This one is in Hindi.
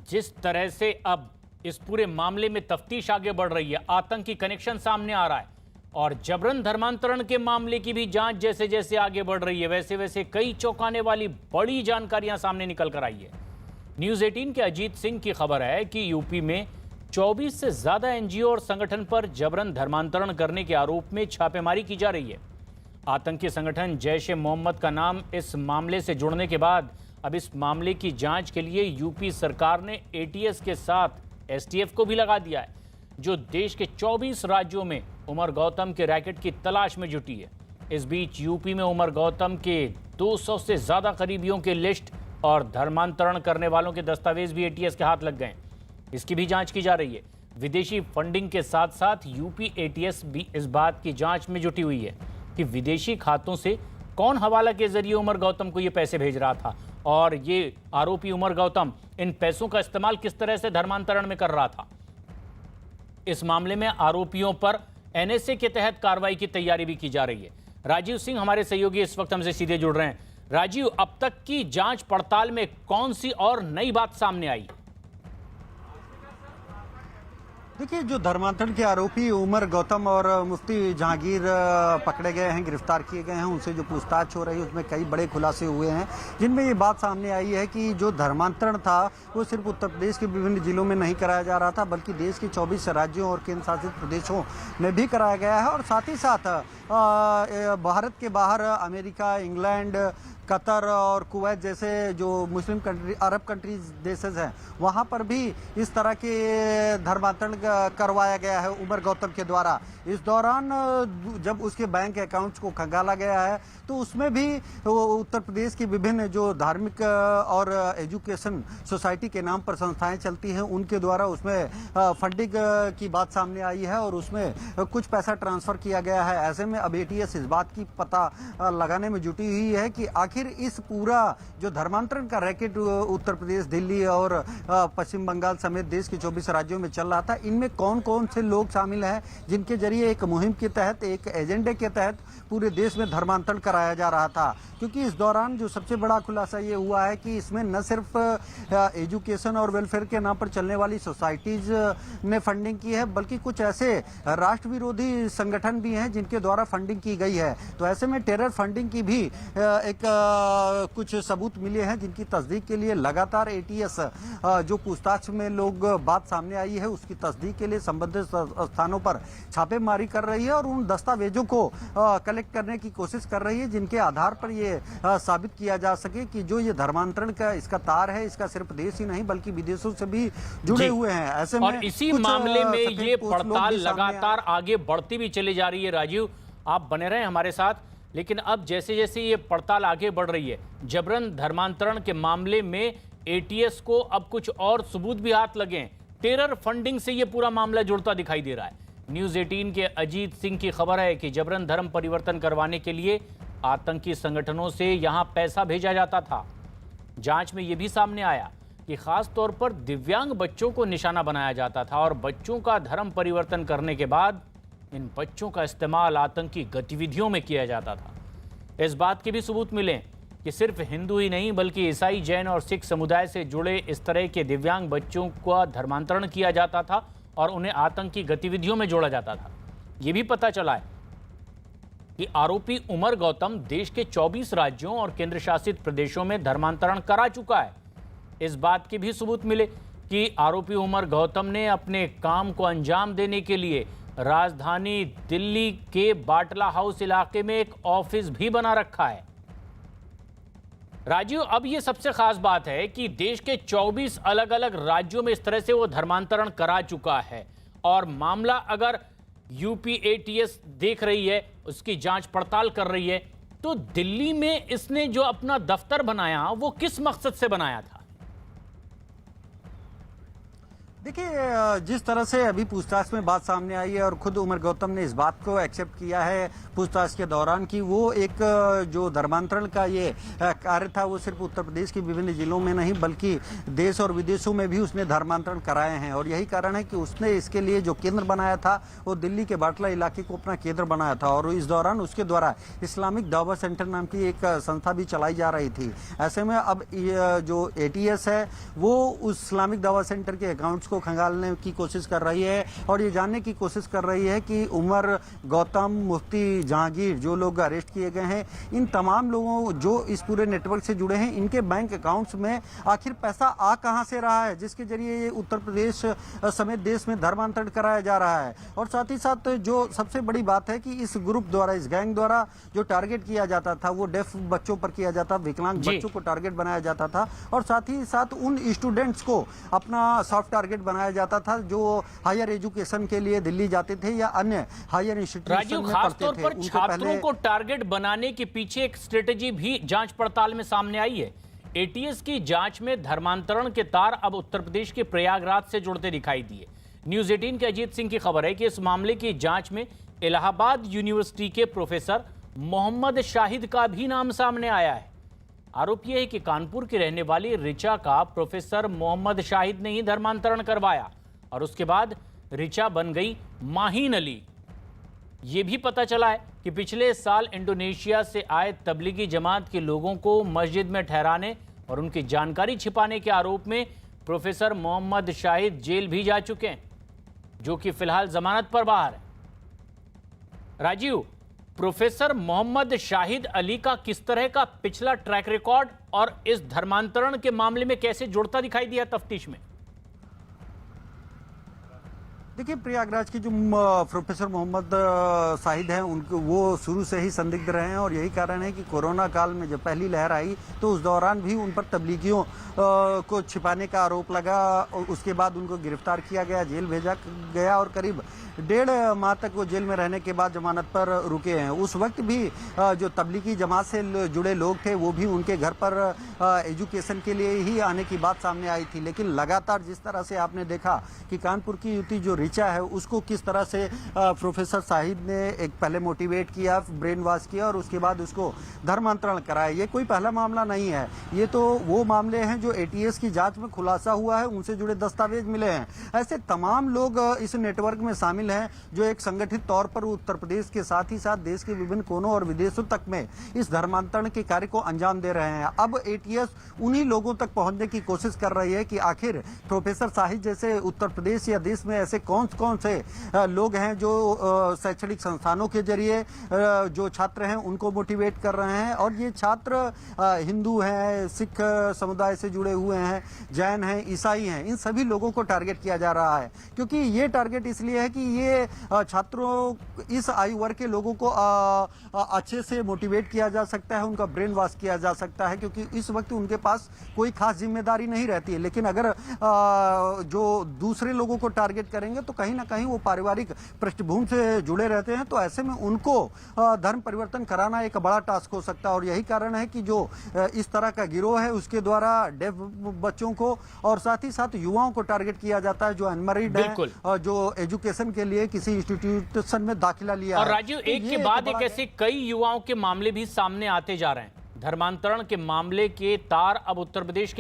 जिस तरह से अब इस पूरे मामले में तफ्तीश आगे बढ़ रही है, आतंकी कनेक्शन सामने आ रहा है और जबरन धर्मांतरण के मामले की भी जांच जैसे जैसे आगे बढ़ रही है, वैसे वैसे कई चौंकाने वाली बड़ी जानकारियां सामने निकल कर आई है। न्यूज़ 18 के अजीत सिंह की खबर है कि यूपी में 24 से ज्यादा एनजीओ और संगठन पर जबरन धर्मांतरण करने के आरोप में छापेमारी की जा रही है। आतंकी संगठन जैश ए मोहम्मद का नाम इस मामले से जुड़ने के बाद अब इस मामले की जांच के लिए यूपी सरकार ने एटीएस के साथ एसटीएफ को भी लगा दिया है, जो देश के 24 राज्यों में उमर गौतम के रैकेट की तलाश में जुटी है। इस बीच यूपी में उमर गौतम के 200 से ज्यादा करीबियों के लिस्ट और धर्मांतरण करने वालों के दस्तावेज भी एटीएस के हाथ लग गए। इसकी भी जांच की जा रही है। विदेशी फंडिंग के साथ साथ यूपी एटीएस भी इस बात की जांच में जुटी हुई है कि विदेशी खातों से कौन हवाला के जरिए उमर गौतम को ये पैसे भेज रहा था और ये आरोपी उमर गौतम इन पैसों का इस्तेमाल किस तरह से धर्मांतरण में कर रहा था। इस मामले में आरोपियों पर एनएसए के तहत कार्रवाई की तैयारी भी की जा रही है। राजीव सिंह हमारे सहयोगी इस वक्त हमसे सीधे जुड़ रहे हैं। राजीव, अब तक की जांच पड़ताल में कौन सी और नई बात सामने आई? देखिए, जो धर्मांतरण के आरोपी उमर गौतम और मुफ्ती जहांगीर पकड़े गए हैं, गिरफ्तार किए गए हैं, उनसे जो पूछताछ हो रही है उसमें कई बड़े खुलासे हुए हैं, जिनमें ये बात सामने आई है कि जो धर्मांतरण था वो सिर्फ उत्तर प्रदेश के विभिन्न जिलों में नहीं कराया जा रहा था, बल्कि देश के 24 राज्यों और केंद्र शासित प्रदेशों में भी कराया गया है। और साथ ही साथ भारत के बाहर अमेरिका, इंग्लैंड, कतर और कुवैत जैसे जो मुस्लिम कंट्री, अरब कंट्रीज देशेस हैं, वहाँ पर भी इस तरह के धर्मांतरण करवाया गया है उमर गौतम के द्वारा। इस दौरान जब उसके बैंक अकाउंट्स को खंगाला गया है तो उसमें भी उत्तर प्रदेश की विभिन्न जो धार्मिक और एजुकेशन सोसाइटी के नाम पर संस्थाएं चलती हैं, उनके द्वारा उसमें फंडिंग की बात सामने आई है और उसमें कुछ पैसा ट्रांसफर किया गया है। ऐसे में अब एटीएस इस बात की पता लगाने में जुटी हुई है कि आखिर इस पूरा जो धर्मांतरण का रैकेट उत्तर प्रदेश, दिल्ली और पश्चिम बंगाल समेत देश के 24 राज्यों में चल रहा था, इनमें कौन कौन से लोग शामिल हैं जिनके जरिए एक मुहिम के तहत, एक एजेंडे के तहत पूरे देश में धर्मांतरण कराया जा रहा था। क्योंकि इस दौरान जो सबसे बड़ा खुलासा ये हुआ है कि इसमें न सिर्फ एजुकेशन और वेलफेयर के नाम पर चलने वाली सोसाइटीज ने फंडिंग की है, बल्कि कुछ ऐसे राष्ट्र विरोधी संगठन भी हैं जिनके द्वारा फंडिंग की गई है। तो ऐसे में टेरर फंडिंग की भी एक कुछ सबूत मिले हैं, जिनकी तस्दीक के लिए लगातार एटीएस जो पूछताछ में लोग बात सामने आई है उसकी तस्दीक के लिए संबंधित स्थानों पर छापेमारी कर रही है और उन दस्तावेजों को कलेक्ट करने की कोशिश कर रही है, जिनके आधार पर ये साबित किया जा सके कि जो ये धर्मांतरण का इसका तार है, इसका सिर्फ देश ही नहीं बल्कि विदेशों से भी जुड़े हुए हैं। ऐसे में और इसी मामले में ये पड़ताल लगातार आगे बढ़ती भी चली जा रही है। राजीव, आप बने रहे हमारे साथ, लेकिन अब जैसे जैसे ये पड़ताल आगे बढ़ रही है, जबरन धर्मांतरण के मामले में एटीएस को अब कुछ और सबूत भी हाथ लगे। टेरर फंडिंग से ये पूरा मामला जुड़ता दिखाई दे रहा है। न्यूज़ 18 के अजीत सिंह की खबर है कि जबरन धर्म परिवर्तन करवाने के लिए आतंकी संगठनों से यहां पैसा भेजा जाता था। जांच में यह भी सामने आया कि खास तौर पर दिव्यांग बच्चों को निशाना बनाया जाता था और बच्चों का धर्म परिवर्तन करने के बाद इन बच्चों का इस्तेमाल आतंकी गतिविधियों में किया जाता था। इस बात के भी सबूत मिले कि सिर्फ हिंदू ही नहीं बल्कि ईसाई, जैन और सिख समुदाय से जुड़े इस तरह के दिव्यांग बच्चों का धर्मांतरण किया जाता था और उन्हें आतंकी गतिविधियों में जोड़ा जाता था। यह भी पता चला है कि आरोपी उमर गौतम देश के 24 राज्यों और केंद्र शासित प्रदेशों में धर्मांतरण करा चुका है। इस बात के भी सबूत मिले कि आरोपी उमर गौतम ने अपने काम को अंजाम देने के लिए राजधानी दिल्ली के बाटला हाउस इलाके में एक ऑफिस भी बना रखा है। राजीव, अब यह सबसे खास बात है कि देश के 24 अलग अलग राज्यों में इस तरह से वो धर्मांतरण करा चुका है और मामला अगर यूपी एटीएस देख रही है, उसकी जांच पड़ताल कर रही है, तो दिल्ली में इसने जो अपना दफ्तर बनाया वो किस मकसद से बनाया था? देखिए, जिस तरह से अभी पूछताछ में बात सामने आई है और खुद उमर गौतम ने इस बात को एक्सेप्ट किया है पूछताछ के दौरान कि वो एक जो धर्मांतरण का ये कार्य था वो सिर्फ उत्तर प्रदेश के विभिन्न जिलों में नहीं बल्कि देश और विदेशों में भी उसने धर्मांतरण कराए हैं। और यही कारण है कि उसने इसके लिए जो केंद्र बनाया था वो दिल्ली के बाटला इलाके को अपना केंद्र बनाया था। और इस दौरान उसके द्वारा इस्लामिक दावा सेंटर नाम की एक संस्था भी चलाई जा रही थी। ऐसे में अब जो ATS है वो उस इस्लामिक दावा सेंटर के अकाउंट्स को खंगालने की कोशिश कर रही है और ये जानने की कोशिश कर रही है कि उमर, गौतम, मुफ्ती जहांगीर जो लोग अरेस्ट किए गए हैं, इन तमाम लोगों जो इस पूरे नेटवर्क से जुड़े हैं, इनके बैंक अकाउंट्स में आखिर पैसा आ कहां से रहा है जिसके जरिए ये उत्तर प्रदेश समेत देश में धर्मांतरण कराया जा रहा है। और साथ ही साथ जो सबसे बड़ी बात है कि इस ग्रुप द्वारा, इस गैंग द्वारा जो टारगेट किया जाता था वो डेफ बच्चों पर किया जाता, विकलांग बच्चों को टारगेट बनाया जाता था और साथ ही साथ उन स्टूडेंट्स को अपना सॉफ्ट टारगेट बनाया जाता था जो हायर एजुकेशन के लिए दिल्ली जाते थे या अन्य हायर इंस्टीट्यूशन में पढ़ते थे। पर छात्रों को टारगेट बनाने के पीछे एक स्ट्रेटेजी भी जांच पड़ताल में सामने आई है। ATS की जांच में धर्मांतरण के तार अब उत्तर प्रदेश के प्रयागराज से जुड़ते दिखाई दिए। न्यूज 18 के अजीत सिंह की खबर है कि इस मामले की जांच में इलाहाबाद यूनिवर्सिटी के प्रोफेसर मोहम्मद शाहिद का भी नाम सामने आया है। आरोप यह है कि कानपुर की रहने वाली ऋचा का प्रोफेसर मोहम्मद शाहिद ने ही धर्मांतरण करवाया और उसके बाद ऋचा बन गई माहीन अली। ये भी पता चला है कि पिछले साल इंडोनेशिया से आए तबलीगी जमात के लोगों को मस्जिद में ठहराने और उनकी जानकारी छिपाने के आरोप में प्रोफेसर मोहम्मद शाहिद जेल भी जा चुके हैं, जो कि फिलहाल जमानत पर बाहर है। राजीव, प्रोफेसर मोहम्मद शाहिद अली का किस तरह का पिछला ट्रैक रिकॉर्ड और इस धर्मांतरण के मामले में कैसे जुड़ता दिखाई दिया तफ्तीश में? देखिए, प्रयागराज के जो प्रोफेसर मोहम्मद शाहिद हैं उनको वो शुरू से ही संदिग्ध रहे हैं और यही कारण है कि कोरोना काल में जब पहली लहर आई तो उस दौरान भी उन पर तबलीगियों को छिपाने का आरोप लगा। उसके बाद उनको गिरफ्तार किया गया, जेल भेजा गया और करीब 1.5 माह तक वो जेल में रहने के बाद जमानत पर रुके हैं। उस वक्त भी जो तबलीगी जमात से जुड़े लोग थे वो भी उनके घर पर एजुकेशन के लिए ही आने की बात सामने आई थी। लेकिन लगातार जिस तरह से आपने देखा कि कानपुर की युवती जो ऋचा है उसको किस तरह से प्रोफेसर शाहिद ने एक पहले मोटिवेट किया, ब्रेन वॉश किया और उसके बाद उसको धर्मांतरण कराया। ये कोई पहला मामला नहीं है, ये तो वो मामले हैं जो ATS की जांच में खुलासा हुआ है, उनसे जुड़े दस्तावेज मिले हैं। ऐसे तमाम लोग इस नेटवर्क में शामिल हैं जो एक संगठित तौर पर उत्तर प्रदेश के साथ ही साथ देश के विभिन्न कोनों और विदेशों तक में इस धर्मांतरण के कार्य को अंजाम दे रहे हैं। अब ATS उन्हीं लोगों तक पहुंचने की कोशिश कर रही है कि आखिर प्रोफेसर शाहिद जैसे उत्तर प्रदेश या देश में ऐसे कौन से लोग हैं जो शैक्षणिक संस्थानों के जरिए जो छात्र हैं उनको मोटिवेट कर रहे हैं। और ये छात्र हिंदू हैं, सिख समुदाय से जुड़े हुए हैं, जैन हैं, ईसाई हैं, इन सभी लोगों को टारगेट किया जा रहा है। क्योंकि ये टारगेट इसलिए है कि ये छात्रों, इस आयु वर्ग के लोगों को अच्छे से मोटिवेट किया जा सकता है, उनका ब्रेन वॉश किया जा सकता है क्योंकि इस वक्त उनके पास कोई खास जिम्मेदारी नहीं रहती है। लेकिन अगर जो दूसरे लोगों को टारगेट करेंगे तो कहीं ना कहीं वो पारिवारिक पृष्ठभूमि से जुड़े रहते हैं, तो ऐसे में उनको धर्म परिवर्तन कराना एक बड़ा टास्क हो सकता है। और यही कारण है कि जो इस तरह का गिरोह है उसके द्वारा डेफ बच्चों को और साथ ही साथ युवाओं को टारगेट किया जाता है जो अनमैरिड है, जो एजुकेशन के लिए किसी इंस्टीट्यूशन में दाखिला लिया। और राजीव, एक के बाद एक ऐसे कई युवाओं के मामले भी सामने आते जा रहे हैं। धर्मांतरण के मामले के तार अब उत्तर प्रदेश के